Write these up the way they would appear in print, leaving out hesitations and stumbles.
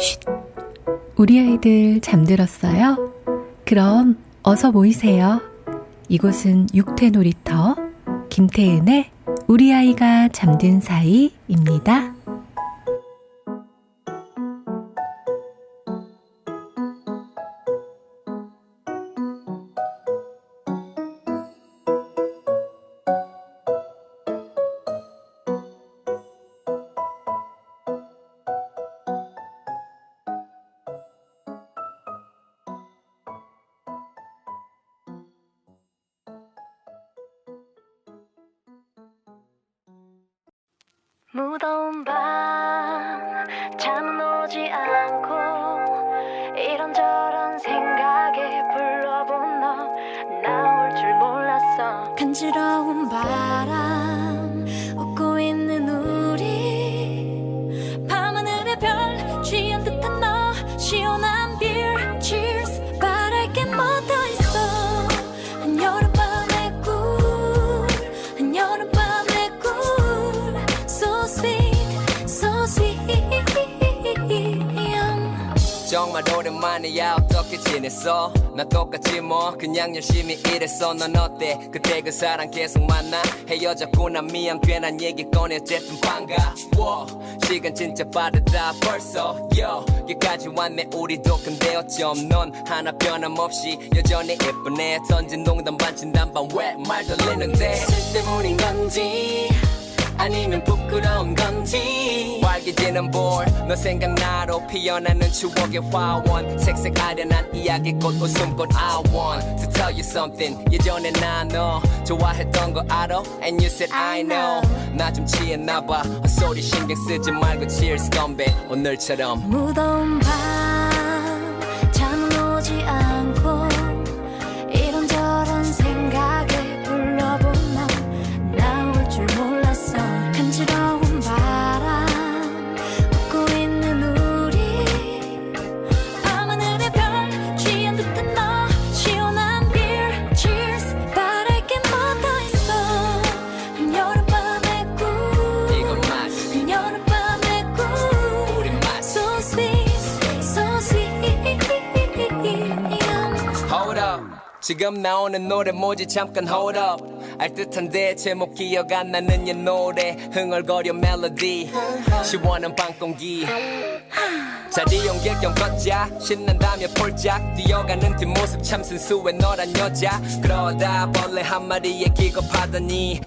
쉿! 우리 아이들 잠들었어요? 그럼 어서 모이세요. 이곳은 육퇴 놀이터 김태은의 우리 아이가 잠든 사이입니다. 무더운 밤 잠은 오지 않고 이런저런 생각에 불러본 너 나올 줄 몰랐어. 간지러운 바람 웃고 있는 우리 밤하늘의 별 취한 듯한 너 시원한 beer cheers 바랄 게 뭐 더 있어. 한여름밤의 꿀 한여름밤의 꿀 So sweet so sweet 정말 오랜만이야. 어떻게 지냈어? 나 똑같지 뭐 그냥 열심히 일했어. 넌 어때? 그때 그 사람 계속 만나? 헤어졌구나 미안 괜한 얘기 꺼내 어쨌든 반가워. 시간 진짜 빠르다 벌써 여기까지 왔네 우리도. 근데 어쩜 넌 하나 변함없이 여전히 예쁘네. 던진 농담 반 진담반 왜 말 돌리는데 술 때문인 건지 아니면 부끄러운 건지 빨개지는 볼 너 생각나로 피어나는 추억의 화원 색색 아련한 이야기꽃 웃음꽃 I want to tell you something 예전에 나 너 좋아했던 거 알아? And you said I know 나 좀 취했나봐 헛소리 신경 쓰지 말고 cheers 건배 오늘처럼. 무더운 밤 잠은 오지 않고 이런저런 생각에 불러본 너 나올 줄 몰랐어. 간지러운 바람 웃고 있는 우리 밤하늘의 별 취한 듯한 너 시원한 beer cheers 바랄 게 뭐 더 있어. 한여름밤의 꿀 이건 맛 한여름밤의 꿀 우리 맛 So sweet so sweet Hold up 지금 나오는 노래 뭐지 잠깐 hold up 알듯한데 제목 기억 안 나는 옛 노래 흥얼거려 멜로디 시원한 밤 공기 자리 옮길 겸 걷자 신난다며 폴짝 뛰어가는 뒷모습 참 순수해 너란 여자. 그러다 벌레 한 마리에 기겁하더니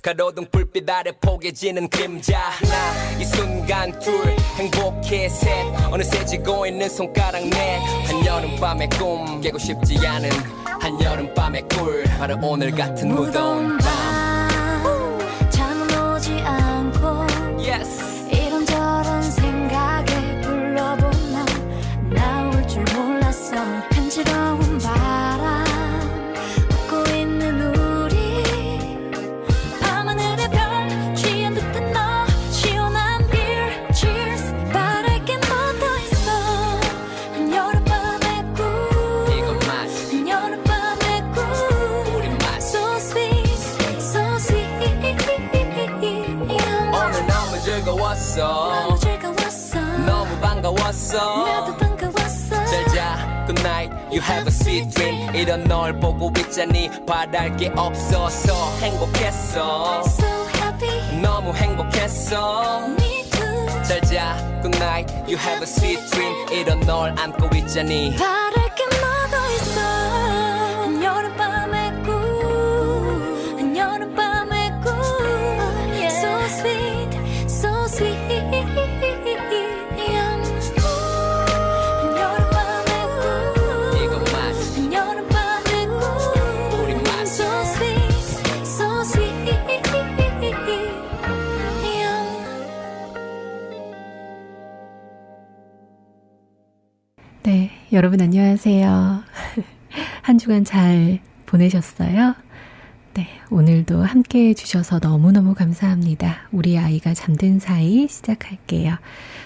가로등 불빛 아래 포개지는 그림자 하나 이 순간 둘 행복해 셋 어느새 쥐고 있는 손가락 넷 한여름밤의 꿈 깨고 싶지 않은 한여름밤의 꿀 바로 오늘 같은 무더운 밤 잠은 오지 않고 yes. 이런저런 생각에 불러본 너 나올 줄 몰랐어. 간지러운 바람 웃고 있는 우리 밤하늘의 별 취한 듯한 너 시원한 beer cheers 바랄 게 뭐 더 있어. 한여름밤의 꿀 이건 맛 한여름밤의 꿀 우리 맛 So sweet so sweet 오늘 너무 즐거웠어 너무 즐거웠어 너무 반가웠어 나도 반가웠어. 잘자 good night you have a sweet dream 이런 널 보고 있자니 바랄 게 없어서 행복했어 So happy 너무 행복했어 me too 잘자 good night you have a sweet dream 이런 널 안고 있자니 바랄 게 뭐 더 있어. 한여름밤의 꿀 한여름밤의 꿀 So sweet so sweet 한여름밤의 꿀 이건 맛 한여름밤의 꿀 우리 맛 So sweet so sweet 네, 여러분 안녕하세요. 한 주간 잘 보내셨어요? 네, 오늘도 함께 해주셔서 너무너무 감사합니다. 우리 아이가 잠든 사이 시작할게요.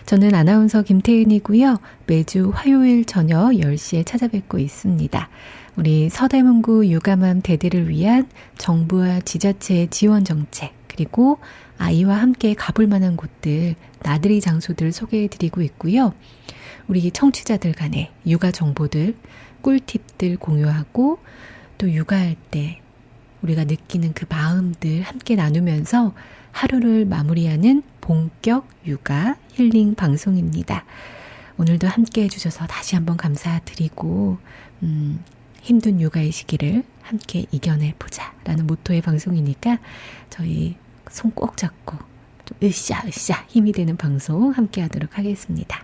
저는 아나운서 김태은이고요. 매주 화요일 저녁 10시에 찾아뵙고 있습니다. 우리 서대문구 유감암 대대를 위한 정부와 지자체의 지원 정책, 그리고 아이와 함께 가볼 만한 곳들, 나들이 장소들 소개해드리고 있고요. 우리 청취자들 간에 육아 정보들, 꿀팁들 공유하고 또 육아할 때 우리가 느끼는 그 마음들 함께 나누면서 하루를 마무리하는 본격 육아 힐링 방송입니다. 오늘도 함께 해주셔서 다시 한번 감사드리고 힘든 육아의 시기를 함께 이겨내보자 라는 모토의 방송이니까 저희 손 꼭 잡고 좀 으쌰으쌰 힘이 되는 방송 함께 하도록 하겠습니다.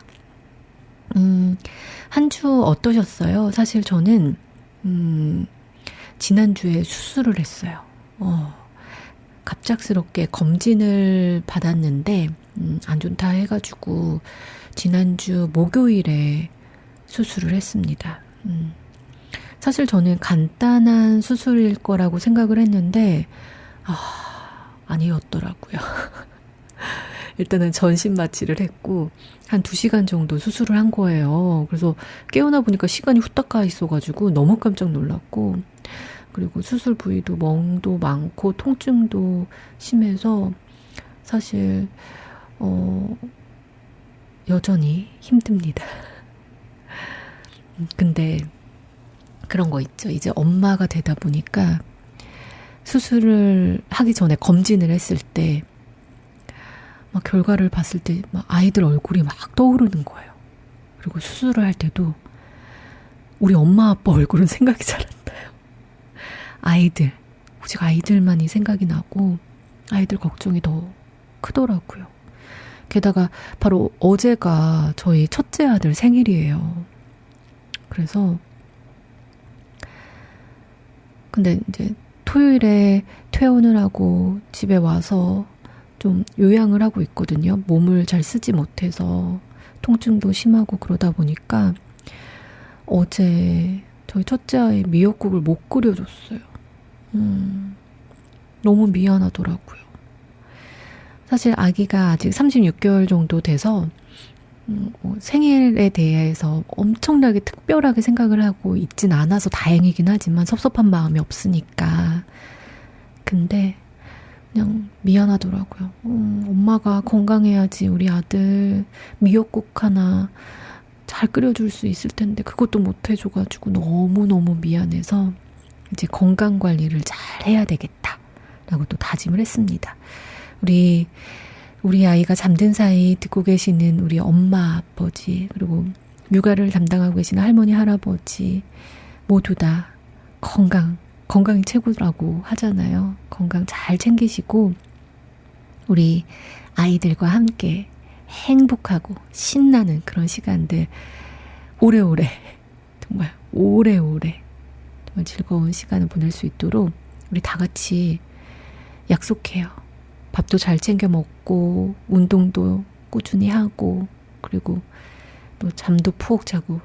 한 주 어떠셨어요? 사실 저는 지난주에 수술을 했어요. 갑작스럽게 검진을 받았는데 안 좋다 해가지고 지난주 목요일에 수술을 했습니다. 사실 저는 간단한 수술일 거라고 생각을 했는데 아니었더라고요. 일단은 전신 마취를 했고 한 2시간 정도 수술을 한 거예요. 그래서 깨어나 보니까 시간이 후딱 가 있어가지고 너무 깜짝 놀랐고, 그리고 수술 부위도 멍도 많고 통증도 심해서 사실 여전히 힘듭니다. 근데 그런 거 있죠. 이제 엄마가 되다 보니까 수술을 하기 전에 검진을 했을 때 막 결과를 봤을 때 막 아이들 얼굴이 막 떠오르는 거예요. 그리고 수술을 할 때도 우리 엄마 아빠 얼굴은 생각이 잘 안 나요. 아이들, 오직 아이들만이 생각이 나고 아이들 걱정이 더 크더라고요. 게다가 바로 어제가 저희 첫째 아들 생일이에요. 그래서 근데 이제 토요일에 퇴원을 하고 집에 와서 좀 요양을 하고 있거든요. 몸을 잘 쓰지 못해서 통증도 심하고 그러다 보니까 어제 저희 첫째 아이 미역국을 못 끓여줬어요. 너무 미안하더라고요. 사실 아기가 아직 36개월 정도 돼서 생일에 대해서 엄청나게 특별하게 생각을 하고 있진 않아서 다행이긴 하지만 섭섭한 마음이 없으니까. 근데 그냥 미안하더라고요. 엄마가 건강해야지 우리 아들 미역국 하나 잘 끓여줄 수 있을 텐데 그것도 못 해줘가지고 너무너무 미안해서 이제 건강관리를 잘 해야 되겠다라고 또 다짐을 했습니다. 우리 아이가 잠든 사이 듣고 계시는 우리 엄마, 아버지, 그리고 육아를 담당하고 계시는 할머니, 할아버지 모두 다 건강이 최고라고 하잖아요. 건강 잘 챙기시고 우리 아이들과 함께 행복하고 신나는 그런 시간들 오래오래 정말 오래오래 정말 즐거운 시간을 보낼 수 있도록 우리 다 같이 약속해요. 밥도 잘 챙겨 먹고 운동도 꾸준히 하고 그리고 또 잠도 푹 자고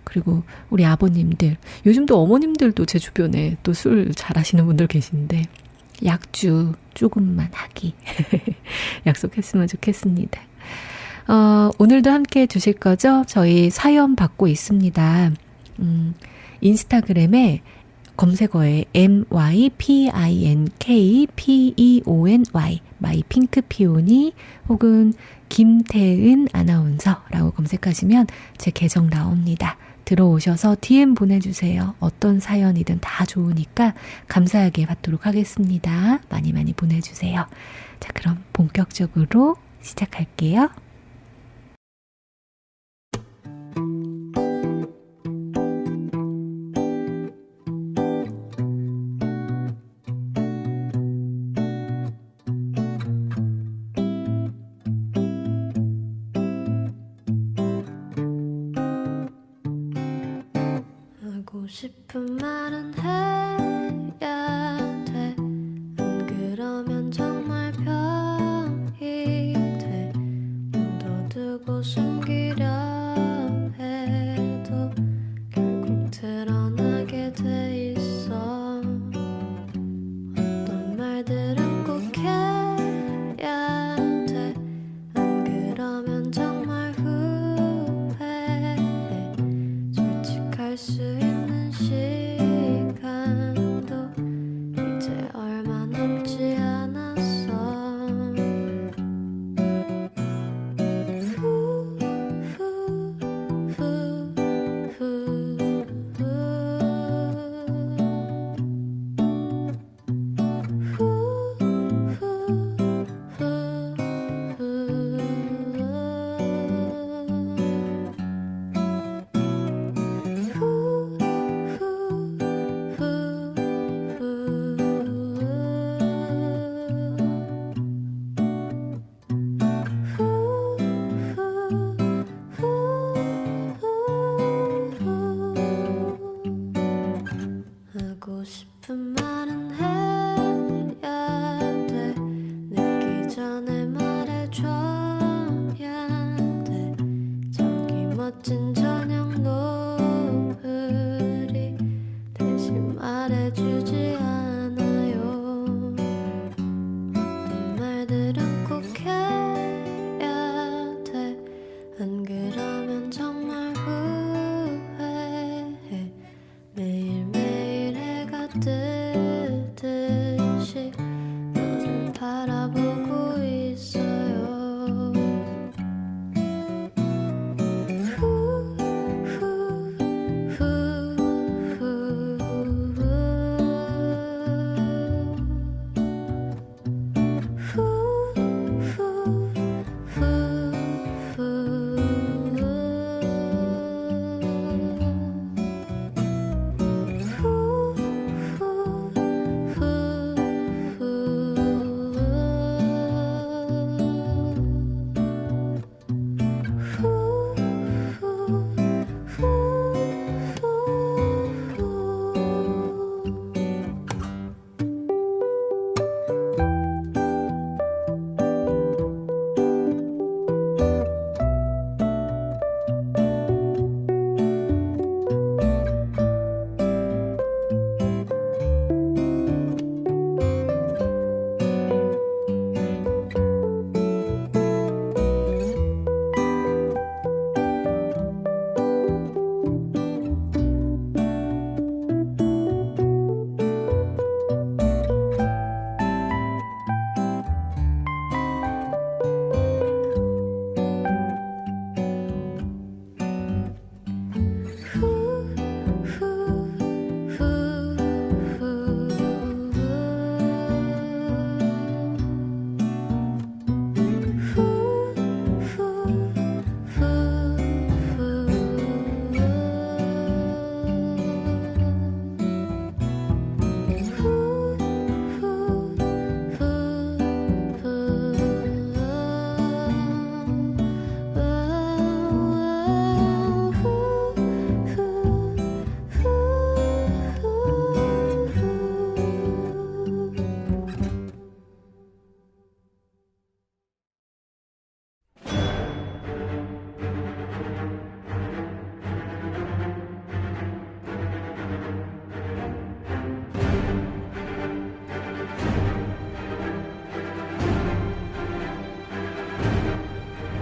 그리고 우리 아버님들 요즘도 어머님들도 제 주변에 또 술 잘하시는 분들 계신데 약주 조금만 하기 약속했으면 좋겠습니다. 오늘도 함께 해주실 거죠? 저희 사연 받고 있습니다. 인스타그램에 검색어에 mypinkpeony 마이핑크피오니 혹은 김태은 아나운서라고 검색하시면 제 계정 나옵니다. 들어오셔서 DM 보내주세요. 어떤 사연이든 다 좋으니까 감사하게 받도록 하겠습니다. 많이 많이 보내주세요. 자, 그럼 본격적으로 시작할게요. 하고 싶은 말은 해야 돼. 안 그러면 정말 병이 돼. 묻어두고 숨기려 해도 결국 드러나게 돼 있어.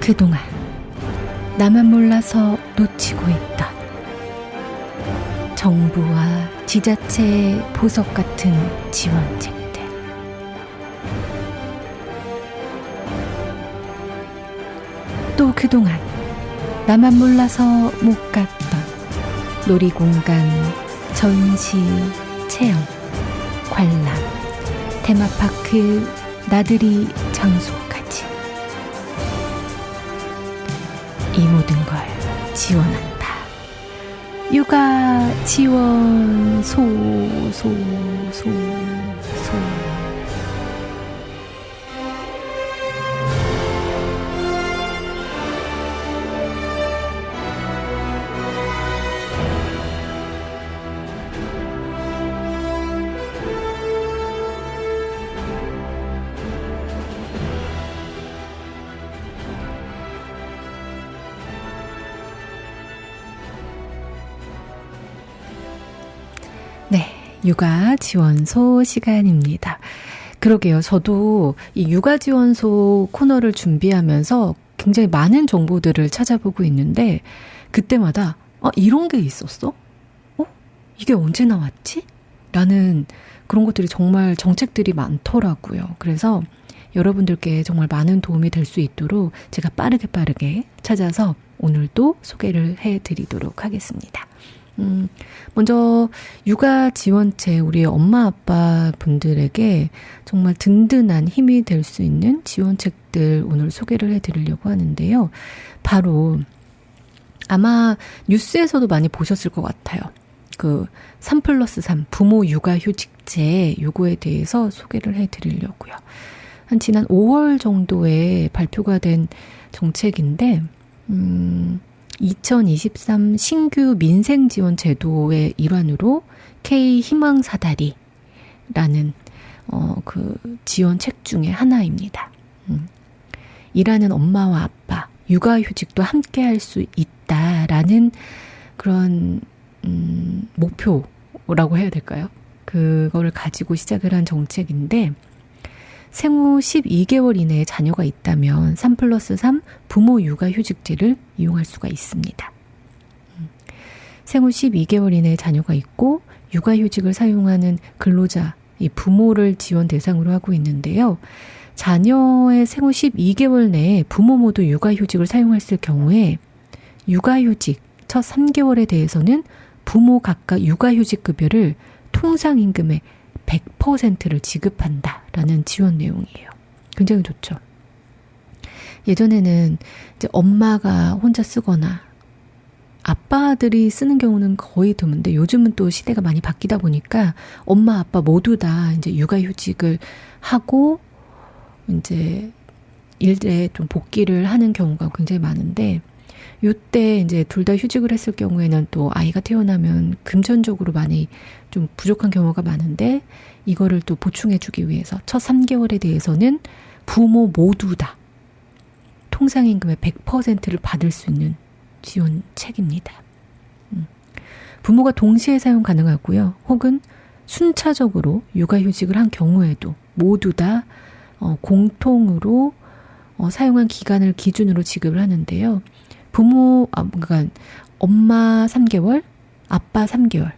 그동안 나만 몰라서 놓치고 있던 정부와 지자체의 보석 같은 지원책들. 또 그동안 나만 몰라서 못 갔던 놀이공간, 전시, 체험, 관람, 테마파크, 나들이 장소까지 이 모든 걸 지원한다. 육아 지원 소. 네, 육아 지원소 시간입니다. 그러게요. 저도 이 육아 지원소 코너를 준비하면서 굉장히 많은 정보들을 찾아보고 있는데 그때마다 이런 게 있었어? 이게 언제 나왔지? 라는 그런 것들이 정말 정책들이 많더라고요. 그래서 여러분들께 정말 많은 도움이 될 수 있도록 제가 빠르게 찾아서 오늘도 소개를 해드리도록 하겠습니다. 먼저 육아 지원책, 우리 엄마 아빠 분들에게 정말 든든한 힘이 될 수 있는 지원책들 오늘 소개를 해드리려고 하는데요. 바로 아마 뉴스에서도 많이 보셨을 것 같아요. 그 3+3 부모 육아휴직제 요거에 대해서 소개를 해드리려고요. 한 지난 5월 정도에 발표가 된 정책인데 2023 신규 민생지원 제도의 일환으로 K희망사다리라는 그 지원책 중에 하나입니다. 일하는 엄마와 아빠, 육아휴직도 함께 할 수 있다라는 그런 목표라고 해야 될까요? 그거를 가지고 시작을 한 정책인데 생후 12개월 이내에 자녀가 있다면 3+3 부모 육아휴직제를 이용할 수가 있습니다. 생후 12개월 이내에 자녀가 있고 육아휴직을 사용하는 근로자, 이 부모를 지원 대상으로 하고 있는데요. 자녀의 생후 12개월 내에 부모 모두 육아휴직을 사용했을 경우에 육아휴직 첫 3개월에 대해서는 부모 각각 육아휴직급여를 통상임금의 100%를 지급한다라는 지원 내용이에요. 굉장히 좋죠. 예전에는 이제 엄마가 혼자 쓰거나 아빠들이 쓰는 경우는 거의 드문데 요즘은 또 시대가 많이 바뀌다 보니까 엄마 아빠 모두 다 이제 육아휴직을 하고 이제 일에 좀 복귀를 하는 경우가 굉장히 많은데 요때 이제 둘 다 휴직을 했을 경우에는 또 아이가 태어나면 금전적으로 많이 좀 부족한 경우가 많은데 이거를 또 보충해주기 위해서 첫 3개월에 대해서는 부모 모두 다 통상임금의 100%를 받을 수 있는 지원책입니다. 부모가 동시에 사용 가능하고요. 혹은 순차적으로 육아휴직을 한 경우에도 모두 다 공통으로 사용한 기간을 기준으로 지급을 하는데요. 그러니까 엄마 3개월, 아빠 3개월,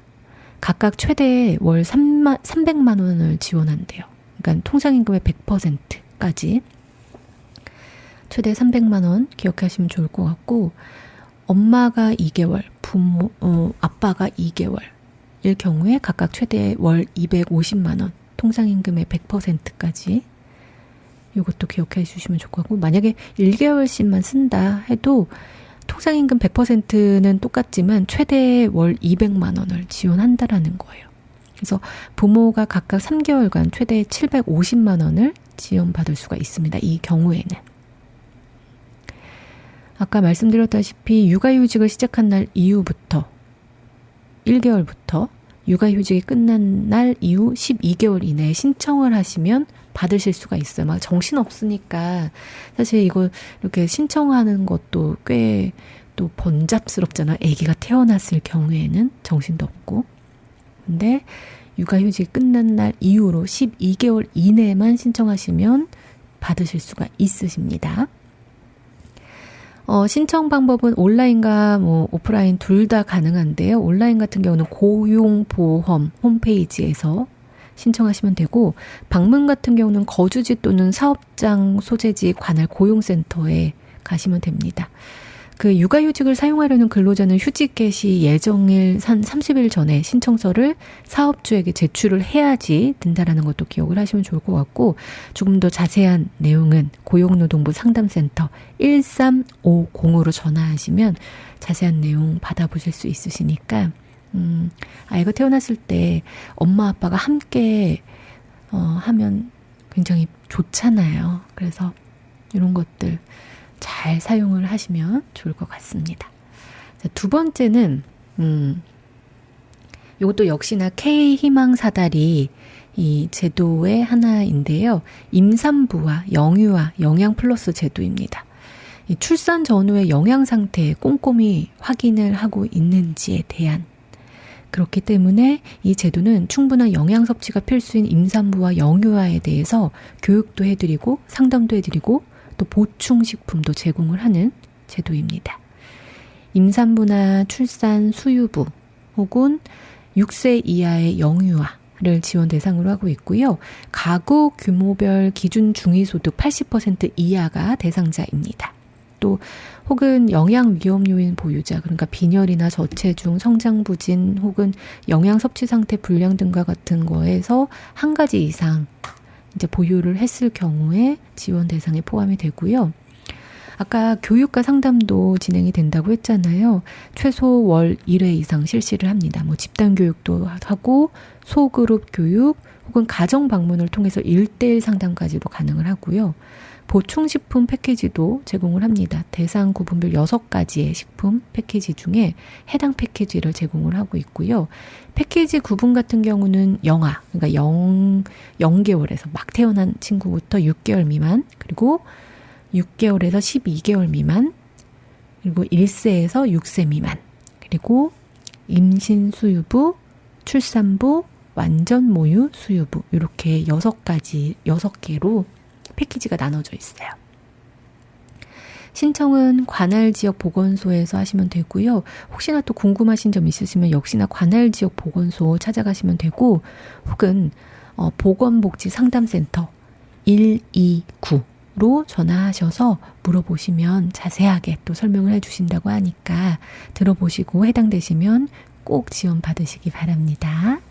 각각 최대 월 300만 원을 지원한대요. 그러니까 통상임금의 100%까지 최대 300만 원 기억하시면 좋을 것 같고 엄마가 2개월, 아빠가 2개월일 경우에 각각 최대 월 250만 원, 통상임금의 100%까지 이것도 기억해 주시면 좋을 것 같고 만약에 1개월씩만 쓴다 해도 통상임금 100%는 똑같지만 최대 월 200만 원을 지원한다라는 거예요. 그래서 부모가 각각 3개월간 최대 750만 원을 지원받을 수가 있습니다. 이 경우에는. 아까 말씀드렸다시피 육아휴직을 시작한 날 이후부터 1개월부터 육아휴직이 끝난 날 이후 12개월 이내에 신청을 하시면 받으실 수가 있어요. 막 정신없으니까 사실 이거 이렇게 신청하는 것도 꽤 또 번잡스럽잖아. 아기가 태어났을 경우에는 정신도 없고. 근데 육아휴직이 끝난 날 이후로 12개월 이내에만 신청하시면 받으실 수가 있으십니다. 신청 방법은 온라인과 뭐 오프라인 둘 다 가능한데요. 온라인 같은 경우는 고용보험 홈페이지에서 신청하시면 되고, 방문 같은 경우는 거주지 또는 사업장 소재지 관할 고용센터에 가시면 됩니다. 그 육아휴직을 사용하려는 근로자는 휴직 개시 예정일 한 30일 전에 신청서를 사업주에게 제출을 해야지 된다라는 것도 기억을 하시면 좋을 것 같고, 조금 더 자세한 내용은 고용노동부 상담센터 1350으로 전화하시면 자세한 내용 받아보실 수 있으시니까, 아이가 태어났을 때 엄마 아빠가 함께 하면 굉장히 좋잖아요. 그래서 이런 것들 잘 사용을 하시면 좋을 것 같습니다. 자, 두 번째는 이것도 역시나 K희망사다리 이 제도의 하나인데요. 임산부와 영유아 영양 플러스 제도입니다. 이 출산 전후의 영양 상태 꼼꼼히 확인을 하고 있는지에 대한, 그렇기 때문에 이 제도는 충분한 영양 섭취가 필수인 임산부와 영유아에 대해서 교육도 해드리고 상담도 해드리고 또 보충식품도 제공을 하는 제도입니다. 임산부나 출산 수유부 혹은 6세 이하의 영유아를 지원 대상으로 하고 있고요. 가구 규모별 기준 중위소득 80% 이하가 대상자입니다. 또 혹은 영양 위험 요인 보유자, 그러니까 빈혈이나 저체중, 성장 부진 혹은 영양 섭취 상태 불량 등과 같은 거에서 한 가지 이상 이제 보유를 했을 경우에 지원 대상에 포함이 되고요. 아까 교육과 상담도 진행이 된다고 했잖아요. 최소 월 1회 이상 실시를 합니다. 뭐 집단 교육도 하고 소그룹 교육 혹은 가정 방문을 통해서 1:1 상담까지도 가능을 하고요. 보충식품 패키지도 제공을 합니다. 대상 구분별 6가지의 식품 패키지 중에 해당 패키지를 제공을 하고 있고요. 패키지 구분 같은 경우는 영아, 그러니까 0개월에서 막 태어난 친구부터 6개월 미만, 그리고 6개월에서 12개월 미만, 그리고 1세에서 6세 미만, 그리고 임신 수유부, 출산부, 완전 모유 수유부, 이렇게 6개로 패키지가 나눠져 있어요. 신청은 관할 지역 보건소에서 하시면 되고요. 혹시나 또 궁금하신 점 있으시면 역시나 관할 지역 보건소 찾아가시면 되고, 혹은 보건복지상담센터 129로 전화하셔서 물어보시면 자세하게 또 설명을 해주신다고 하니까 들어보시고 해당되시면 꼭 지원 받으시기 바랍니다.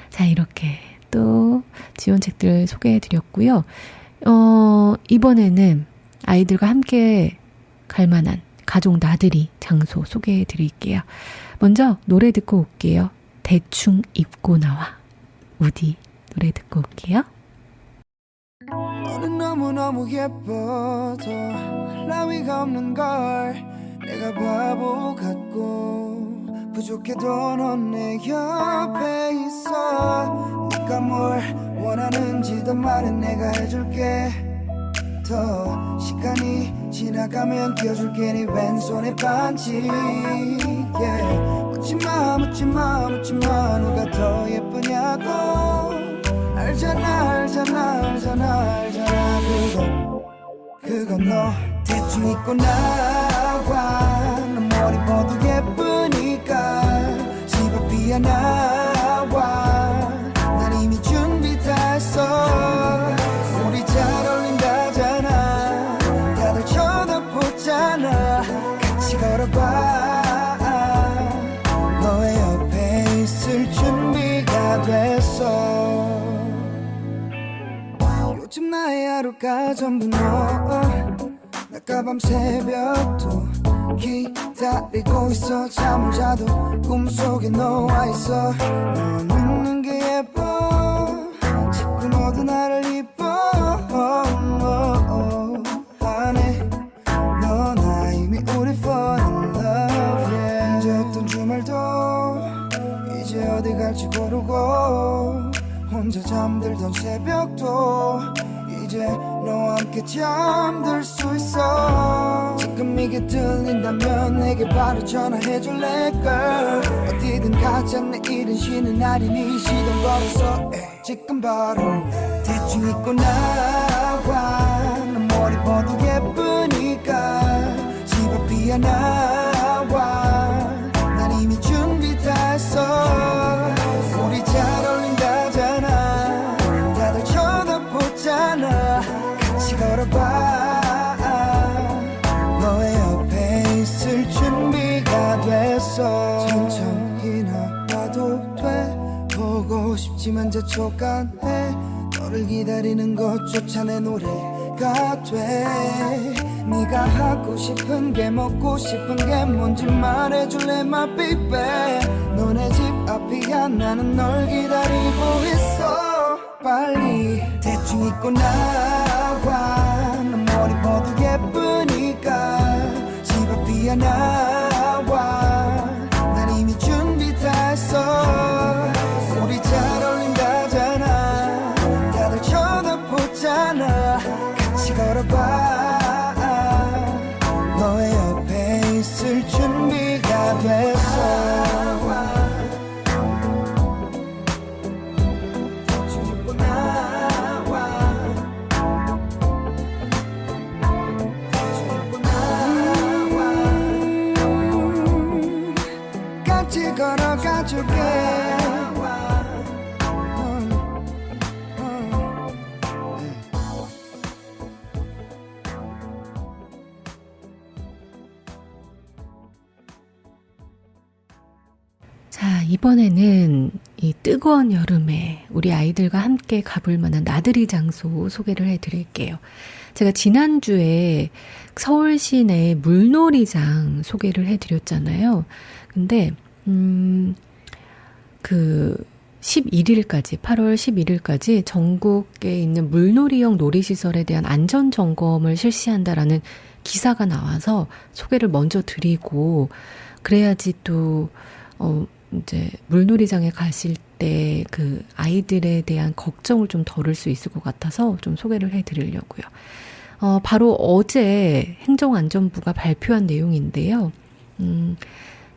자, 이렇게 또 지원책들 소개해 드렸고요. 이번에는 아이들과 함께 갈 만한 가족 나들이 장소 소개해 드릴게요. 먼저 노래 듣고 올게요. 대충 입고 나와. 우디 노래 듣고 올게요. 너는 너무너무 예뻐도 라위가 없는 걸 내가 바보 같고 부족해도 넌 내 옆에 있어. 네가 뭘 원하는지도 말은 내가 해줄게. 더 시간이 지나가면 껴줄게 네 왼손에 반지. yeah. 묻지마 묻지마 묻지마 누가 더 예쁘냐고. 알잖아 알잖아 알잖아 알잖아. 그건 너 대충 입고 나와. 너 머리 뻗어 예쁘니까 집 앞이야 나와. 난 이미 준비 다 했어. 우리 잘 어울린다잖아. 다들 쳐다보잖아. 같이 걸어봐. 너의 옆에 있을 준비가 됐어. 요즘 나의 하루가 전부 너. 나가 밤새벽도 기다리고 있어. 잠을 자도 꿈속에 너와 있어. 너 웃는 게 예뻐. 자꾸 너도 나를 이뻐하네. 너 나 이미 우리 fall in love. yeah. 혼자였던 주말도 이제 어디 갈지 고르고. 혼자 잠들던 새벽도 이제 너와 함께 잠들 수 있어. 지금 이게 들린다면 내게 바로 전화해줄래 girl. 어디든 가자 내일은 쉬는 날이니 시동 걸어서 지금 바로 대충 입고 나와. 너 머리 뻗어 예쁘니까 나와 난 이미 준비 다 했어 우리 잘 어울린다잖아 다들 쳐다보잖아 같이 걸어봐 너의 옆에 있을 준비가 됐어 천천히 나와도 돼 보고 싶지만 재촉안해 너를 기다리는 것조차 내 노래가 돼 네가 하고 싶은 게 먹고 싶은 게 뭔지 말해줄래 my baby 너네 집 앞이야 나는 널 기다리고 있어 빨리 대충 입고 나와 넌 머리 모두 예쁘니까 집 앞이야 나와 난 이미 준비 다 했어 우리 잘 어울린다잖아 다들 쳐다보잖아 같이 걸어봐 너의 옆에 있을 준비가 됐어 대충 입고 나와 대충 입고 나와 같이 걸어가줄게 자, 이번에는 이 뜨거운 여름에 우리 아이들과 함께 가볼 만한 나들이 장소 소개를 해드릴게요. 제가 지난주에 서울 시내 물놀이장 소개를 해드렸잖아요. 근데, 11일까지, 8월 11일까지 전국에 있는 물놀이형 놀이시설에 대한 안전점검을 실시한다라는 기사가 나와서 소개를 먼저 드리고, 그래야지 또, 이제 물놀이장에 가실 때 그 아이들에 대한 걱정을 좀 덜을 수 있을 것 같아서 좀 소개를 해드리려고요. 바로 어제 행정안전부가 발표한 내용인데요.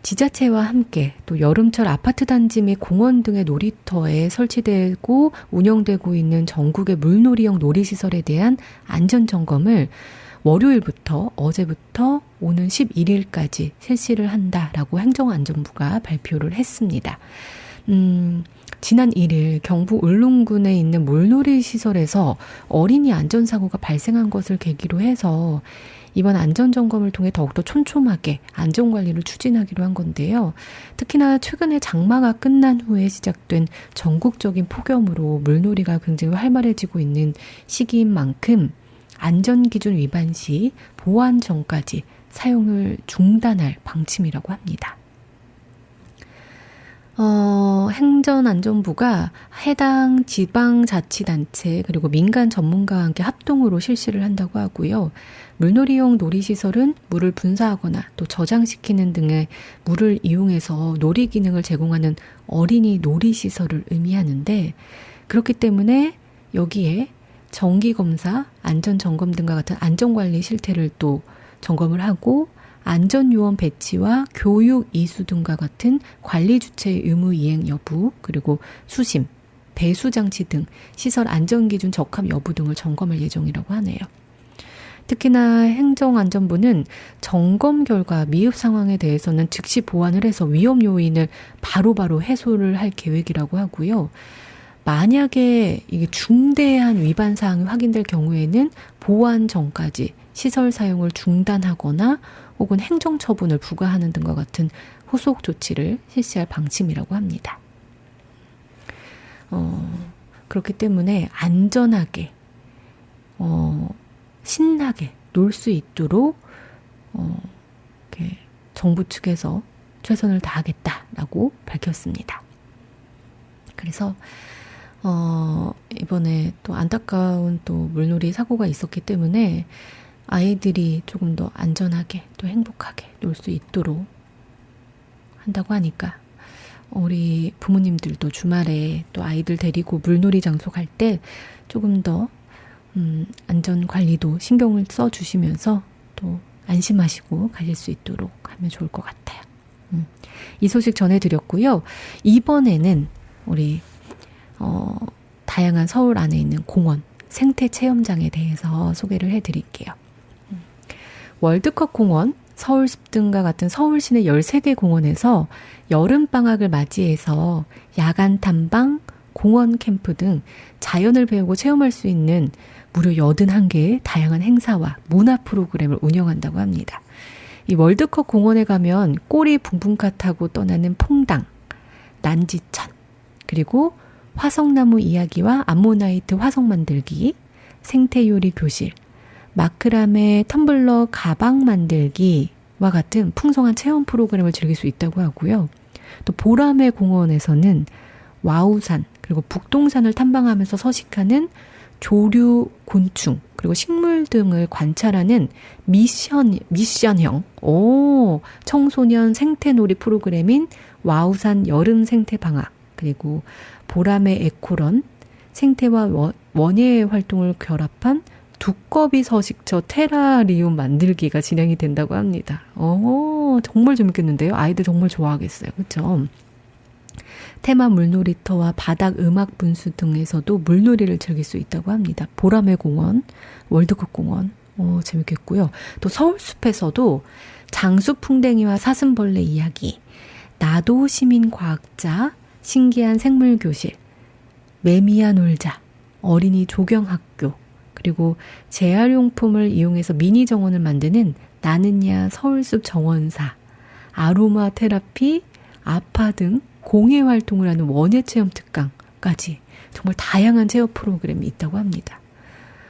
지자체와 함께 또 여름철 아파트 단지 및 공원 등의 놀이터에 설치되고 운영되고 있는 전국의 물놀이형 놀이시설에 대한 안전점검을 월요일부터 어제부터 오는 11일까지 실시를 한다라고 행정안전부가 발표를 했습니다. 지난 1일 경북 울릉군에 있는 물놀이 시설에서 어린이 안전사고가 발생한 것을 계기로 해서 이번 안전점검을 통해 더욱더 촘촘하게 안전관리를 추진하기로 한 건데요. 특히나 최근에 장마가 끝난 후에 시작된 전국적인 폭염으로 물놀이가 굉장히 활발해지고 있는 시기인 만큼 안전기준 위반 시 보완 전까지 사용을 중단할 방침이라고 합니다. 행정안전부가 해당 지방자치단체 그리고 민간 전문가와 함께 합동으로 실시를 한다고 하고요. 물놀이용 놀이시설은 물을 분사하거나 또 저장시키는 등의 물을 이용해서 놀이 기능을 제공하는 어린이 놀이시설을 의미하는데 그렇기 때문에 여기에 정기검사, 안전점검 등과 같은 안전관리 실태를 또 점검을 하고 안전요원 배치와 교육 이수 등과 같은 관리 주체의 의무 이행 여부, 그리고 수심, 배수장치 등 시설 안전기준 적합 여부 등을 점검할 예정이라고 하네요. 특히나 행정안전부는 점검 결과 미흡 상황에 대해서는 즉시 보완을 해서 위험 요인을 바로바로 해소를 할 계획이라고 하고요. 만약에 이게 중대한 위반 사항이 확인될 경우에는 보완 전까지 시설 사용을 중단하거나 혹은 행정처분을 부과하는 등과 같은 후속 조치를 실시할 방침이라고 합니다. 그렇기 때문에 안전하게 신나게 놀 수 있도록 이렇게 정부 측에서 최선을 다하겠다라고 밝혔습니다. 그래서 이번에 또 안타까운 또 물놀이 사고가 있었기 때문에 아이들이 조금 더 안전하게 또 행복하게 놀 수 있도록 한다고 하니까 우리 부모님들도 주말에 또 아이들 데리고 물놀이 장소 갈 때 조금 더 안전관리도 신경을 써주시면서 또 안심하시고 가실 수 있도록 하면 좋을 것 같아요. 이 소식 전해드렸고요. 이번에는 우리 다양한 서울 안에 있는 공원, 생태 체험장에 대해서 소개를 해드릴게요. 월드컵 공원, 서울숲 등과 같은 서울 시내 13개 공원에서 여름방학을 맞이해서 야간 탐방, 공원 캠프 등 자연을 배우고 체험할 수 있는 무려 81개의 다양한 행사와 문화 프로그램을 운영한다고 합니다. 이 월드컵 공원에 가면 꼬리 붕붕카 타고 떠나는 퐁당, 난지천, 그리고 화성나무 이야기와 암모나이트 화성 만들기, 생태요리 교실, 마크라메 텀블러 가방 만들기와 같은 풍성한 체험 프로그램을 즐길 수 있다고 하고요. 또 보라매 공원에서는 와우산 그리고 북동산을 탐방하면서 서식하는 조류, 곤충, 그리고 식물 등을 관찰하는 미션형 청소년 생태놀이 프로그램인 와우산 여름 생태방학, 그리고 보라매 에코런, 생태와 원예 활동을 결합한 두꺼비 서식처 테라리움 만들기가 진행이 된다고 합니다. 정말 재밌겠는데요? 아이들 정말 좋아하겠어요. 그렇죠? 테마 물놀이터와 바닥 음악 분수 등에서도 물놀이를 즐길 수 있다고 합니다. 보라매 공원, 월드컵 공원, 재밌겠고요. 또 서울숲에서도 장수풍뎅이와 사슴벌레 이야기, 나도 시민과학자, 신기한 생물교실, 매미야 놀자, 어린이 조경학교, 그리고 재활용품을 이용해서 미니 정원을 만드는 나는야 서울숲 정원사, 아로마 테라피, 아파 등 공예 활동을 하는 원예 체험 특강까지 정말 다양한 체험 프로그램이 있다고 합니다.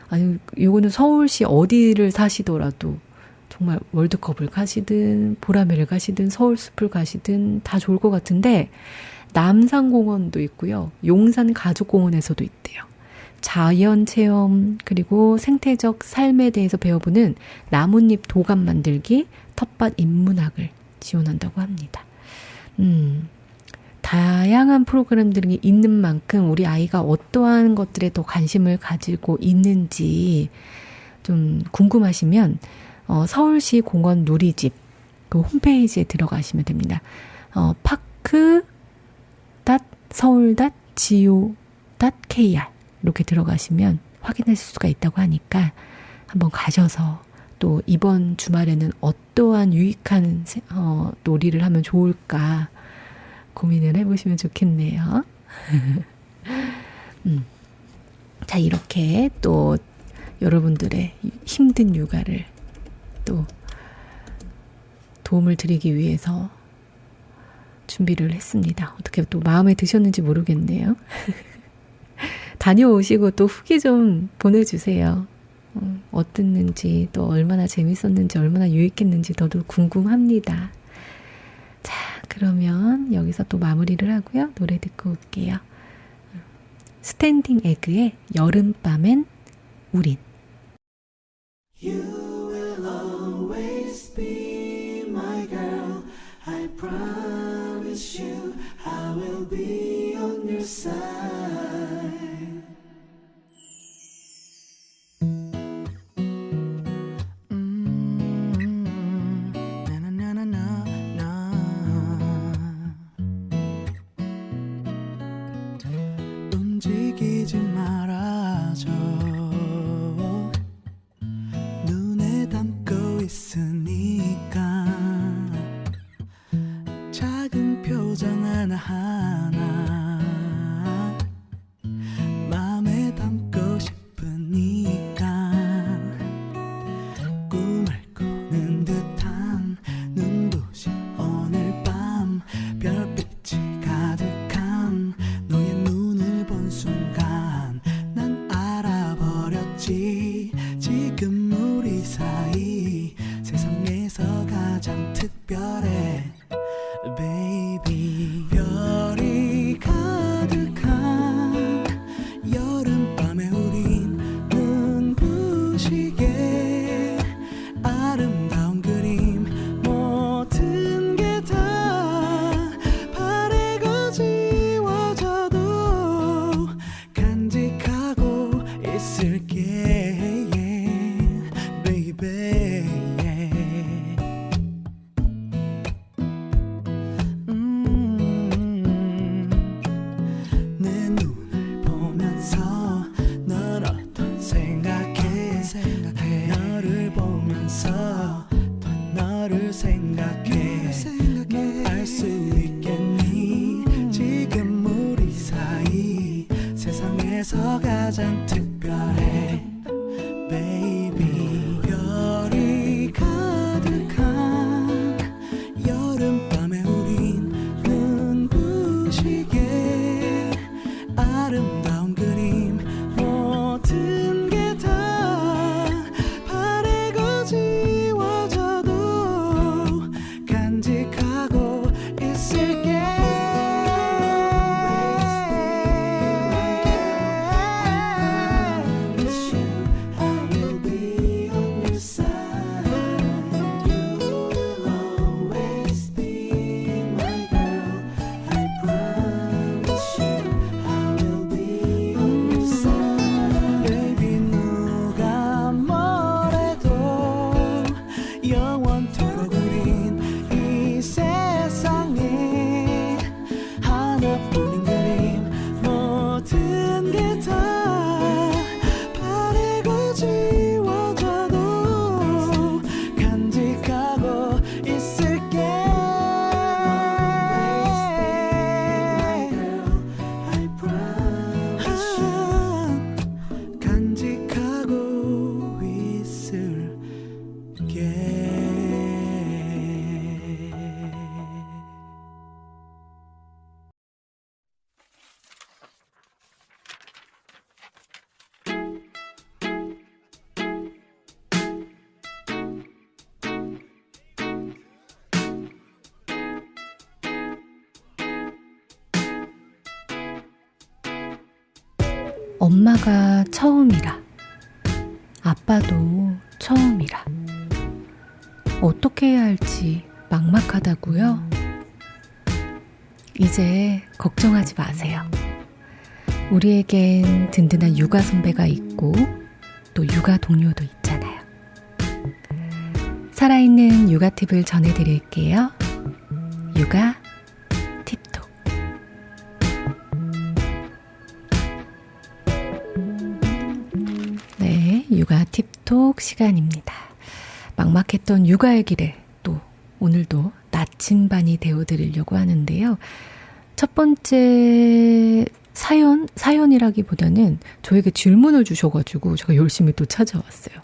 아니, 요거는 서울시 어디를 사시더라도 정말 월드컵을 가시든 보라매를 가시든 서울숲을 가시든 다 좋을 것 같은데, 남산공원도 있고요. 용산 가족공원에서도 있대요. 자연 체험, 그리고 생태적 삶에 대해서 배워보는 나뭇잎 도감 만들기, 텃밭 인문학을 지원한다고 합니다. 다양한 프로그램들이 있는 만큼 우리 아이가 어떠한 것들에 더 관심을 가지고 있는지 좀 궁금하시면 서울시 공원 누리집 그 홈페이지에 들어가시면 됩니다. park.seoul.go.kr 이렇게 들어가시면 확인하실 수가 있다고 하니까 한번 가셔서 또 이번 주말에는 어떠한 유익한 놀이를 하면 좋을까 고민을 해보시면 좋겠네요. 자, 이렇게 또 여러분들의 힘든 육아를 또 도움을 드리기 위해서 준비를 했습니다. 어떻게 또 마음에 드셨는지 모르겠네요. 다녀오시고 또 후기 좀 보내주세요. 어땠는지, 또 얼마나 재밌었는지, 얼마나 유익했는지 저도 궁금합니다. 자, 그러면 여기서 또 마무리를 하고요. 노래 듣고 올게요. 스탠딩 에그의 여름밤엔 우린. You will always be my girl. I promise you I will be on your side. 움직이지 말아줘. 눈에 담고 있으니까 작은 표정 하나하나 맘에 담고 싶으니까 꿈을 꾸는 듯한 눈부신 오늘 밤 별빛이 가득한 너의 눈을 본 순간 난 알아버렸지. 지금 우리 사이 세상에서 가장 특별해 baby. 별이 가득한 여름밤에 우린 눈부시게 아름다운 그림 모든 게 다 바래고 지워져도 간직하고 있을게 baby. 내 눈을 보면서 넌 어떤 생각해. 너를 보면서 또 너를 생각해 알 수 있겠니 지금 우리 사이 세상에서 가장 특별해 baby 별이 가득한 여름밤에 우린 눈부시게 아름다운 그림 모든 게 다 바래고 지워져도 간직하고 있을게 I will be on your side. You will always be my girl. I promise you I will be on your side. Baby 누가 뭐래도 영원토록 우린 이 세상에 하나뿐인 그림 모든 게 다 바래고 지워져도 간직하고 있을게 I promise you 간직하고 있을게 엄마가 처음이라, 아빠도 처음이라. 어떻게 해야 할지 막막하다고요? 이제 걱정하지 마세요. 우리에겐 든든한 육아 선배가 있고 또 육아 동료도 있잖아요. 살아있는 육아 팁을 전해드릴게요. 육아 팁톡. 네, 육아 팁톡 시간입니다. 막막했던 육아의 길에 또 오늘도 나침반이 되어드리려고 하는데요. 첫 번째 사연이라기보다는 저에게 질문을 주셔가지고 제가 열심히 또 찾아왔어요.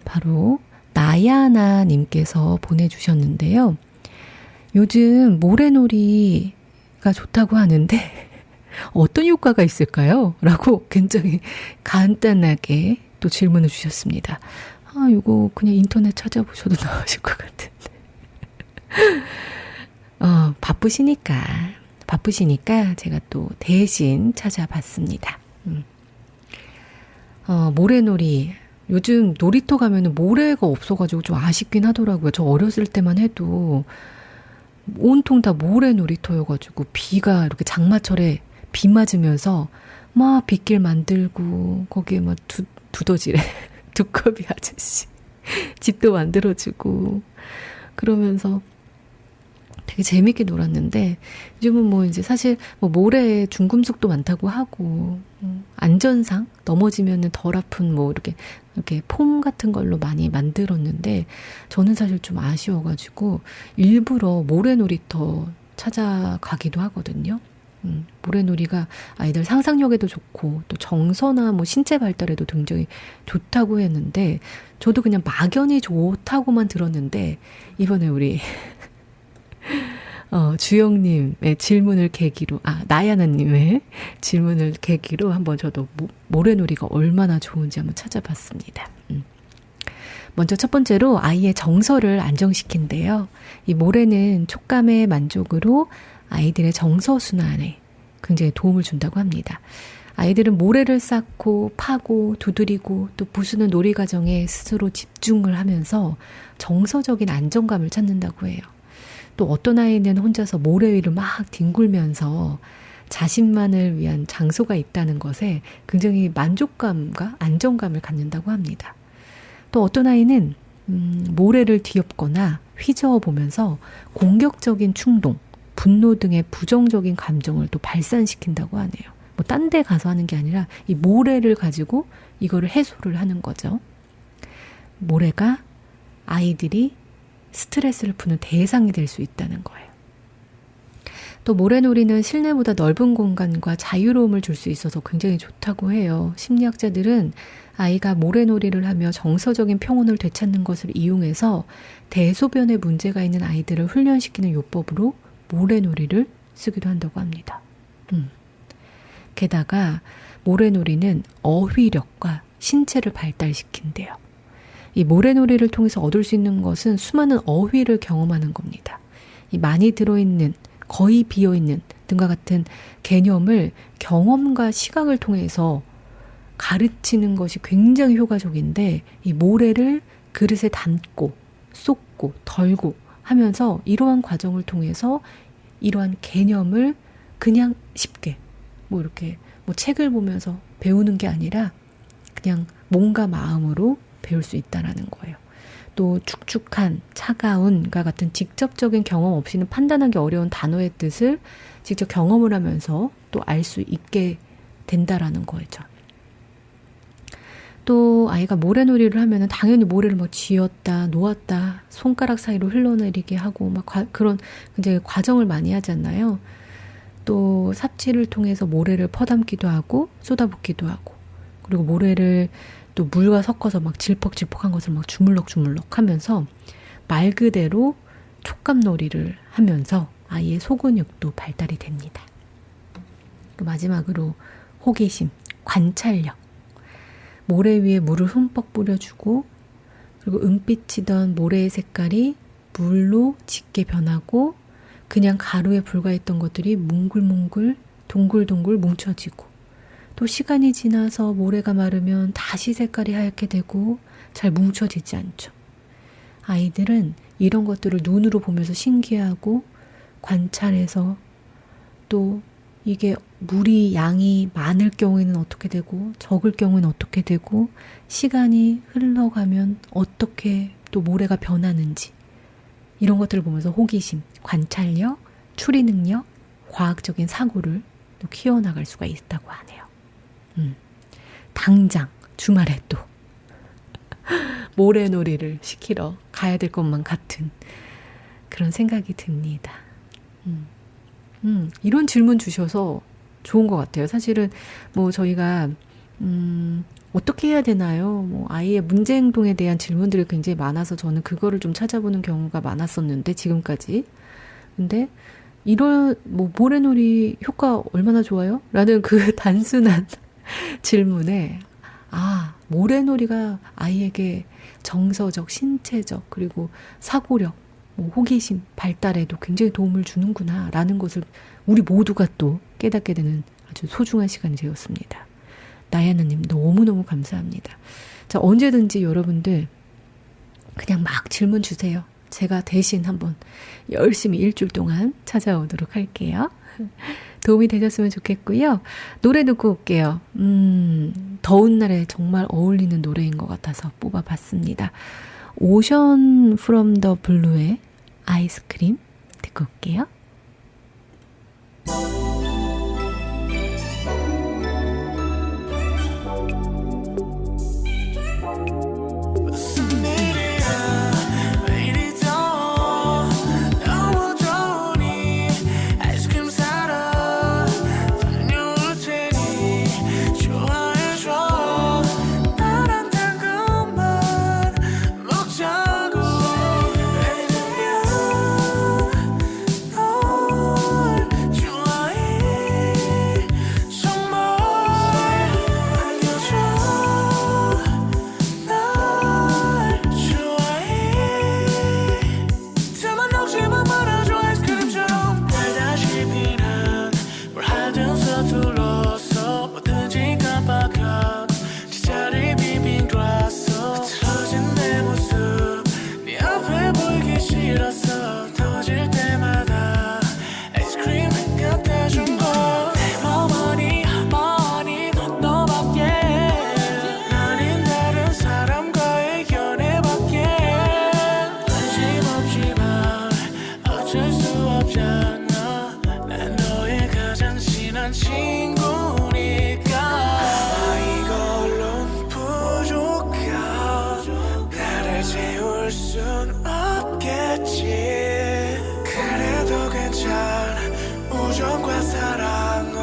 바로 나야나 님께서 보내주셨는데요. 요즘 모래놀이가 좋다고 하는데 어떤 효과가 있을까요? 라고 굉장히 간단하게 또 질문을 주셨습니다. 이거 그냥 인터넷 찾아보셔도 나오실 것 같은데. 바쁘시니까 제가 또 대신 찾아봤습니다. 모래놀이. 요즘 놀이터 가면은 모래가 없어가지고 좀 아쉽긴 하더라고요. 저 어렸을 때만 해도 온통 다 모래 놀이터여가지고 비가 이렇게 장마철에 비 맞으면서 막 빗길 만들고 거기에 막 두더지래 두꺼비 아저씨 집도 만들어주고 그러면서 되게 재밌게 놀았는데 요즘은 뭐 이제 사실 뭐 모래에 중금속도 많다고 하고 안전상 넘어지면은 덜 아픈 뭐 이렇게 폼 같은 걸로 많이 만들었는데 저는 사실 좀 아쉬워가지고 일부러 모래 놀이터 찾아가기도 하거든요. 모래놀이가 아이들 상상력에도 좋고 또 정서나 뭐 신체 발달에도 굉장히 좋다고 했는데 저도 그냥 막연히 좋다고만 들었는데 이번에 우리 주영님의 질문을 계기로 나야나님의 질문을 계기로 한번 저도 모래놀이가 얼마나 좋은지 한번 찾아봤습니다. 먼저 첫 번째로 아이의 정서를 안정시킨대요. 이 모래는 촉감의 만족으로 아이들의 정서 순환에 굉장히 도움을 준다고 합니다. 아이들은 모래를 쌓고 파고 두드리고 또 부수는 놀이 과정에 스스로 집중을 하면서 정서적인 안정감을 찾는다고 해요. 또 어떤 아이는 혼자서 모래 위를 막 뒹굴면서 자신만을 위한 장소가 있다는 것에 굉장히 만족감과 안정감을 갖는다고 합니다. 또 어떤 아이는 모래를 뒤엎거나 휘저어 보면서 공격적인 충동, 분노 등의 부정적인 감정을 또 발산시킨다고 하네요. 뭐 딴 데 가서 하는 게 아니라 이 모래를 가지고 이거를 해소를 하는 거죠. 모래가 아이들이 스트레스를 푸는 대상이 될 수 있다는 거예요. 또 모래놀이는 실내보다 넓은 공간과 자유로움을 줄 수 있어서 굉장히 좋다고 해요. 심리학자들은 아이가 모래놀이를 하며 정서적인 평온을 되찾는 것을 이용해서 대소변에 문제가 있는 아이들을 훈련시키는 요법으로 모래놀이를 쓰기도 한다고 합니다. 게다가 모래놀이는 어휘력과 신체를 발달시킨대요. 이 모래놀이를 통해서 얻을 수 있는 것은 수많은 어휘를 경험하는 겁니다. 이 많이 들어있는, 거의 비어있는 등과 같은 개념을 경험과 시각을 통해서 가르치는 것이 굉장히 효과적인데, 이 모래를 그릇에 담고 쏟고 덜고 하면서 이러한 과정을 통해서 이러한 개념을 그냥 쉽게 뭐 이렇게 뭐 책을 보면서 배우는 게 아니라 그냥 몸과 마음으로 배울 수 있다라는 거예요. 또 축축한, 차가운과 같은 직접적인 경험 없이는 판단하기 어려운 단어의 뜻을 직접 경험을 하면서 또 알 수 있게 된다라는 거죠. 또 아이가 모래놀이를 하면은 당연히 모래를 막 쥐었다, 놓았다, 손가락 사이로 흘러내리게 하고 막 그런 굉장히 과정을 많이 하잖아요. 또 삽질을 통해서 모래를 퍼담기도 하고 쏟아붓기도 하고, 그리고 모래를 또 물과 섞어서 막 질퍽질퍽한 것을 막 주물럭주물럭 하면서 말 그대로 촉감놀이를 하면서 아이의 소근육도 발달이 됩니다. 또 마지막으로 호기심, 관찰력. 모래 위에 물을 흠뻑 뿌려주고, 그리고 은빛이던 모래의 색깔이 물로 짙게 변하고, 그냥 가루에 불과했던 것들이 뭉글뭉글 동글동글 뭉쳐지고, 또 시간이 지나서 모래가 마르면 다시 색깔이 하얗게 되고 잘 뭉쳐지지 않죠. 아이들은 이런 것들을 눈으로 보면서 신기해하고 관찰해서, 또 이게 물이 양이 많을 경우에는 어떻게 되고 적을 경우에는 어떻게 되고 시간이 흘러가면 어떻게 또 모래가 변하는지, 이런 것들을 보면서 호기심, 관찰력, 추리 능력, 과학적인 사고를 또 키워나갈 수가 있다고 하네요. 당장 주말에 또 모래놀이를 시키러 가야 될 것만 같은 그런 생각이 듭니다. 이런 질문 주셔서 좋은 것 같아요. 사실은 뭐 저희가 어떻게 해야 되나요? 뭐 아이의 문제 행동에 대한 질문들이 굉장히 많아서 저는 그거를 좀 찾아보는 경우가 많았었는데, 지금까지. 근데 이런 뭐 모래놀이 효과 얼마나 좋아요? 라는 그 단순한 질문에, 아, 모래놀이가 아이에게 정서적, 신체적, 그리고 사고력, 뭐 호기심 발달에도 굉장히 도움을 주는구나 라는 것을 우리 모두가 또 깨닫게 되는 아주 소중한 시간이 되었습니다. 나야나님 너무너무 감사합니다. 자, 언제든지 여러분들 그냥 막 질문 주세요. 제가 대신 한번 열심히 일주일 동안 찾아오도록 할게요. 도움이 되셨으면 좋겠고요. 노래 듣고 올게요. 더운 날에 정말 어울리는 노래인 것 같아서 뽑아봤습니다. 오션 프롬 더 블루의 아이스크림 듣고 올게요. 먹자고. 왜냐면 멈출 순 없겠지. 그래도 괜찮아. 우정과 사랑은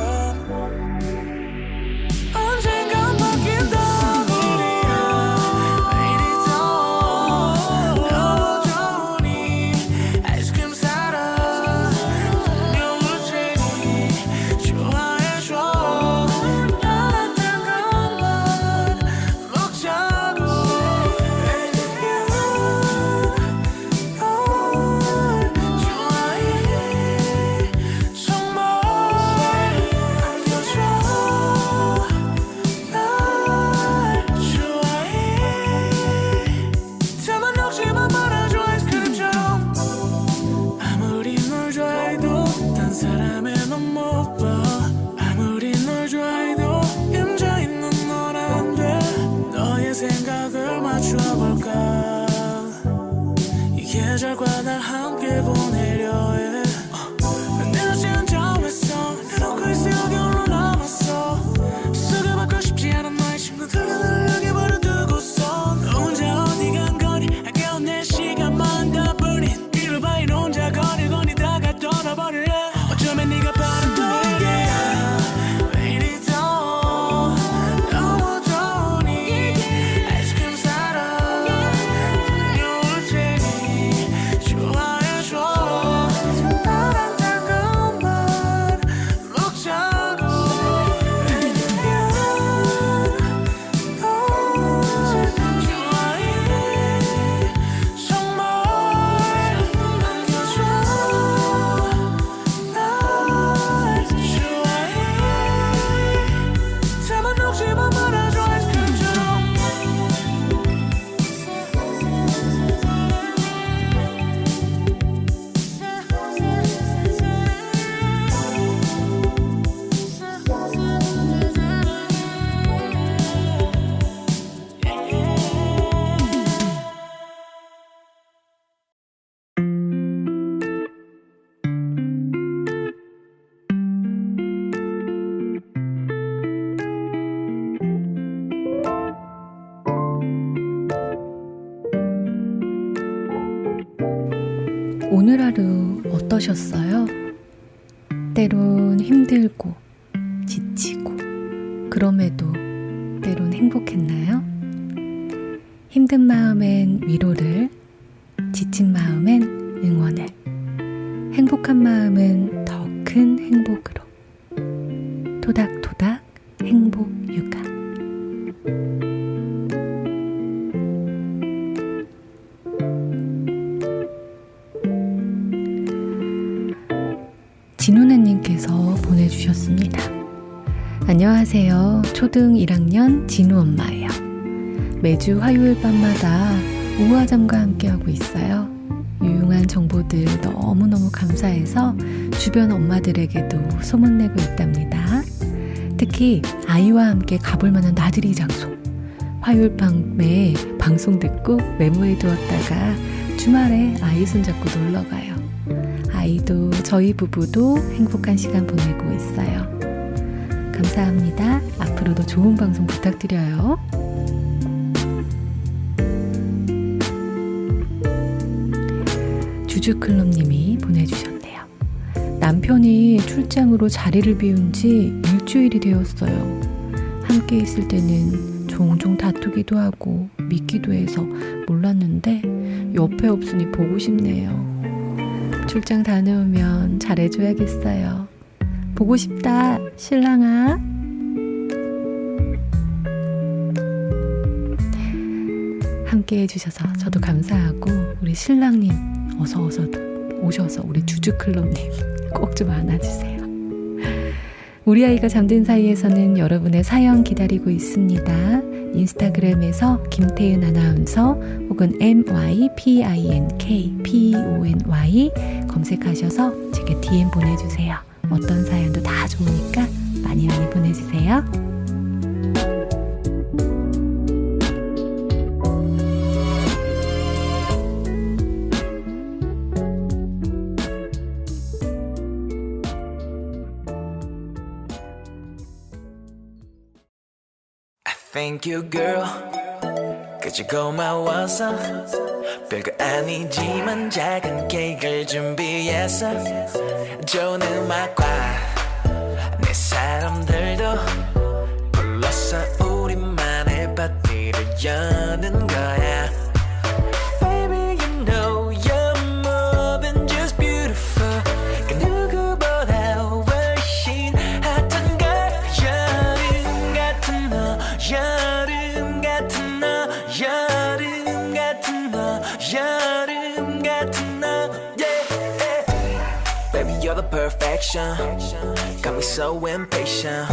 언젠간 바뀐다고. 내일이 더 너무 좋으니 아이스크림 사러 달려올 테니 좋아해줘. 나랑 단 것만 먹자고. 널 좋아해. 정말 안겨줘. 날 좋아해. 다만 녹지만 말아줘. 아이스크림처럼. 아무리 널 좋아해도 딴 사람의 넌 못 봐. 아무리 널 좋아해도 임자 있는 넌 안 돼. 너의 생각을 맞춰볼까. 이 계절과 날 함께 보내려 해. 내가 지금 정했어. 내놓고 있어. 여기 홀로 남았어. 속여받고 싶지 않은 너의 친구들과 나를 여기 버려두고서 너 혼자 어디 간 거니. 아까운 내 시간만 다 버린 비로바인 혼자 거리거니다가 떠나버릴래. 어쩌면 네가 바라던 게 왜 이리 더 너무 좋으니 아이스크림 사러 달려올 테니 좋아해줘. 나랑 단 것만 먹자고. 왜냐면 널 좋아해. 정말 안겨줘. 날 좋아해. 다만 녹지만 말아줘. 아이스크림처럼. 오늘 하루 어떠셨어요? 때론 힘들고 지치고 그럼에도 때론 행복했나요? 힘든 마음엔 위로를, 지친 마음엔 응원을, 행복한 마음은 더 큰 행복으로. 토닥토닥 행복 육아. 진우네님께서 보내주셨습니다. 안녕하세요. 초등 1학년 진우 엄마예요. 매주 화요일 밤마다 우아잠과 함께하고 있어요. 유용한 정보들 너무너무 감사해서 주변 엄마들에게도 소문내고 있답니다. 특히 아이와 함께 가볼 만한 나들이 장소. 화요일 밤에 방송 듣고 메모해 두었다가 주말에 아이 손잡고 놀러가요. 아이도 저희 부부도 행복한 시간 보내고 있어요. 감사합니다. 앞으로도 좋은 방송 부탁드려요. 주주클럽님이 보내주셨네요. 남편이 출장으로 자리를 비운 지 일주일이 되었어요. 함께 있을 때는 종종 다투기도 하고 믿기도 해서 몰랐는데 옆에 없으니 보고 싶네요. 출장 다녀오면 잘해줘야겠어요. 보고 싶다, 신랑아. 함께 해주셔서 저도 감사하고 우리 신랑님 어서 오셔서 우리 주주클럽님 꼭 좀 안아주세요. 우리 아이가 잠든 사이에서는 여러분의 사연 기다리고 있습니다. 인스타그램에서 김태은 아나운서 혹은 MYPINKPONY 검색하셔서 제게 DM 보내주세요. 어떤 사연도 다 좋으니까 많이 보내주세요. Thank you, girl. 그저 고마워서 별거 아니지만 작은 케이크를 준비했어. 좋은 음악과 내 사람들도 불러서 우리만의 파티를 여는 거야. Baby you know you're more than just beautiful. 그 누구보다 훨씬 핫한 걸. 여름 같은 너 여름 같은 너 여름 같은 너 여름 같은 너 yeah. Baby you're the perfection. Got me so impatient.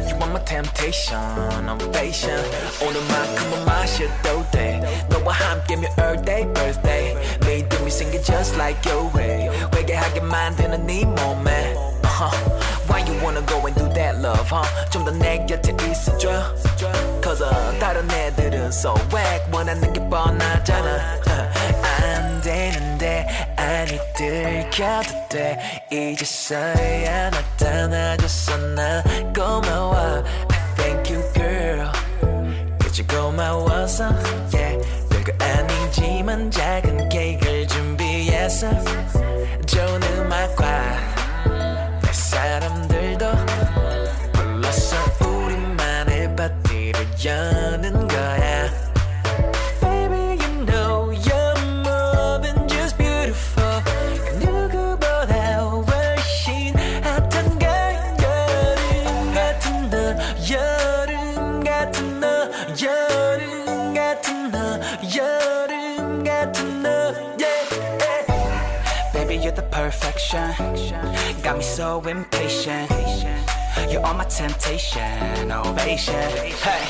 You are my temptation, I'm patient. 오늘만큼은 마셔도 돼. 너와 함께면 all day birthday. 믿음이 생겨 just like your way. 회개하게 만드는 네 몸에 Why you wanna go and do that love, huh? 좀 더 내 곁에 있어줘. Cause 다른 애들은 so whack. 원하는 게 뻔하잖아. 안 되는데 아니 들켜도 돼. 이제서야 나타나줘서 난 고마워. I thank you girl. 그저 고마워서 yeah. 별거 아니지만 작은 케이크를 준비했어. 좋은 음악과 내 사람들도 불러서 우리만의 파티를 여는 거야. Baby you know you're more than just beautiful. 그 누구보다 훨씬 핫한 걸. 여름 같은 너 여름 같은 너 여름 같은 너 여름 같은 너 yeah. Baby you're the perfection. Got me so impatient. You're all my temptation, ovation. Hey,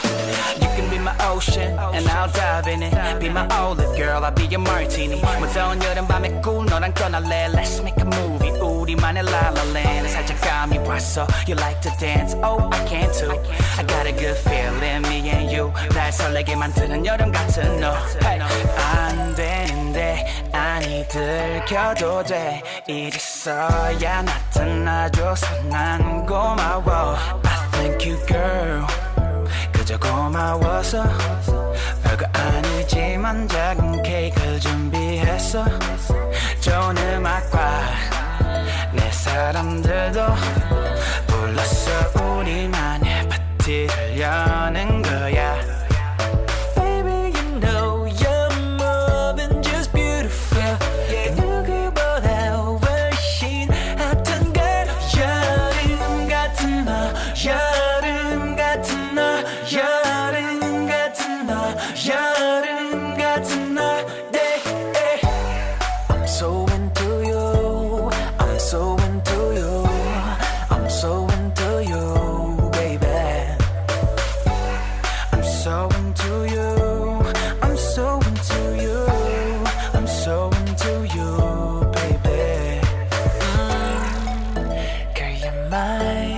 you can be my ocean, and I'll dive in it. Be my olive girl, I'll be your martini. 무더운 여름밤에 꿀 너랑 떠날래. Let's make a movie, 우리만의 La La Land. 살짝 감이 왔어, you like to dance. Oh, I can too. I got a good feeling, me and you. 날 설레게 만드는 여름 같은 너. Hey, 안 되는데 아니 들켜도 돼. 이제서야 나타나줘서 난 고마워. I thank you girl. 그저 고마워서 별거 아니지만 작은 케이크를 준비했어. 좋은 음악과 내 사람들도 불렀어. 우리만의 파티를 여는 거야. Baby you know you're more than just beautiful. 그 누구보다 훨씬 핫한 걸. 여름 같은 너 여름 같은 너 여름 같은 너 여름 같은 너 yeah. I'm so into you. I'm so into you. I'm so into you, baby. I'm so into you. I'm so into you. I'm so into you, baby. Girl, you're mine.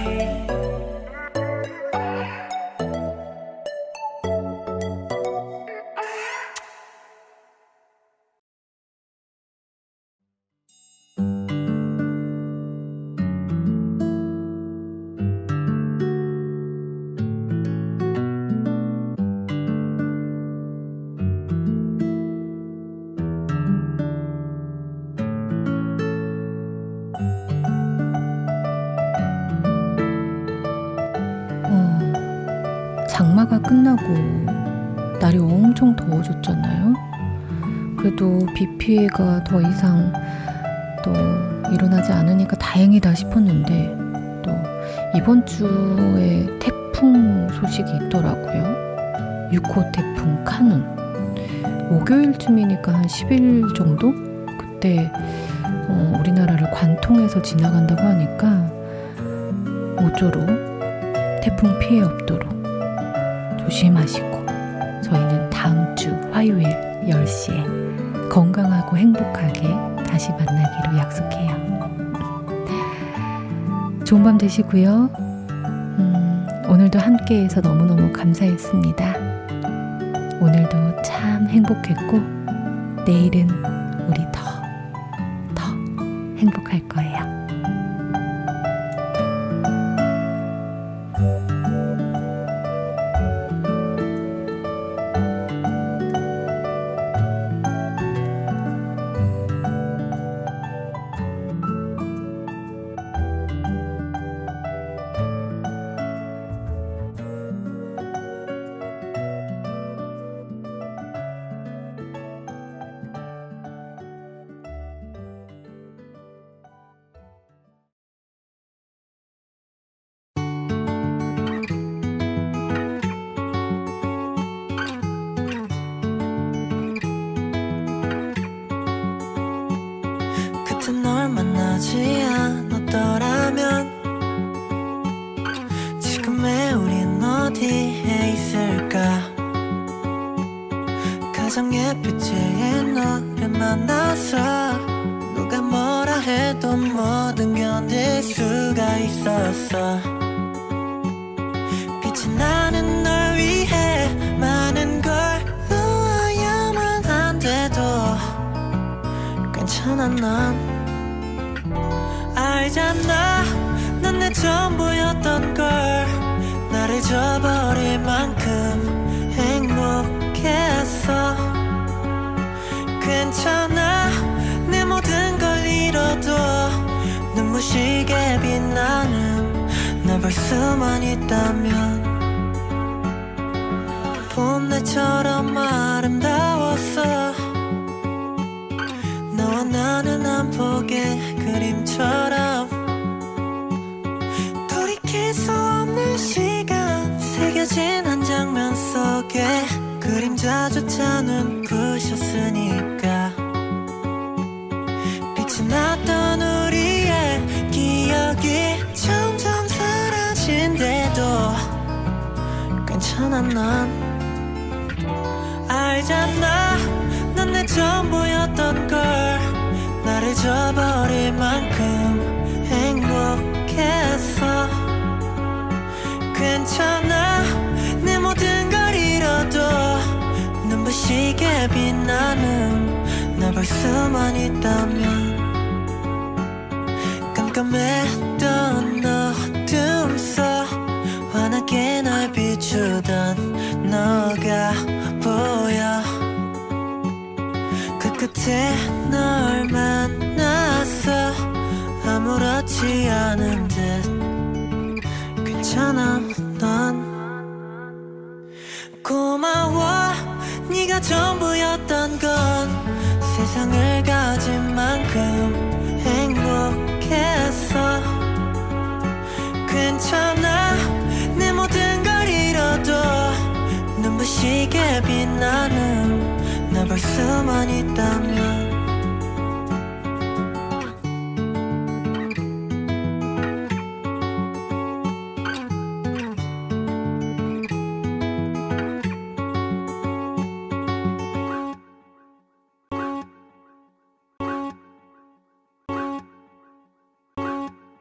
장마가 끝나고 날이 엄청 더워졌잖아요. 그래도 비 피해가 더 이상 또 일어나지 않으니까 다행이다 싶었는데 또 이번 주에 태풍 소식이 있더라고요. 6호 태풍 카눈. 목요일쯤이니까 한 10일 정도? 그때 우리나라를 관통해서 지나간다고 하니까 모쪼록 태풍 피해 없도록 조심하시고 저희는 다음 주 화요일 10시에 건강하고 행복하게 다시 만나기로 약속해요. 좋은 밤 되시고요. 오늘도 함께해서 너무너무 감사했습니다. 오늘도 참 행복했고 내일은 우리 더 행복할 거예요. 널 만나지 않았더라면 지금의 우린 어디에 있을까. 가장 예쁠 때의 너를 만나서 누가 뭐라 해도 뭐든 견딜 수가 있었어. 빛이 나는 널 위해 많은 걸 놓아야만 한데도 괜찮아. 난 알잖아. 넌 내 전부였던 걸. 나를 저버릴 만큼 행복했어. 괜찮아. 내 모든 걸 잃어도 눈부시게 빛나는 널 볼 수만 있다면 봄날처럼 아름다웠어. 너와 나는 한 폭의 그림처럼 돌이킬 수 없는 시간 새겨진 한 장면 속에 그림자조차 눈부셨으니까. 빛이 났던 우리의 기억이 점점 사라진대도 괜찮아. 난 알잖아. 넌 내 전부였던 걸. 나를 저버릴 만큼 행복했어. 괜찮아. 내 모든 걸 잃어도 눈부시게 빛나는 널 볼 수만 있다면 깜깜했던 어둠 속 환하게 날 비추던 너가 보여. 그 끝에 널 만났어. 아무렇지 않은 듯 괜찮아. 넌 고마워. 네가 전부였던 건 세상을 가진 만큼 행복했어. 괜찮아. 내 모든 걸 잃어도 눈부시게 빛나는 널 볼 수만 있다면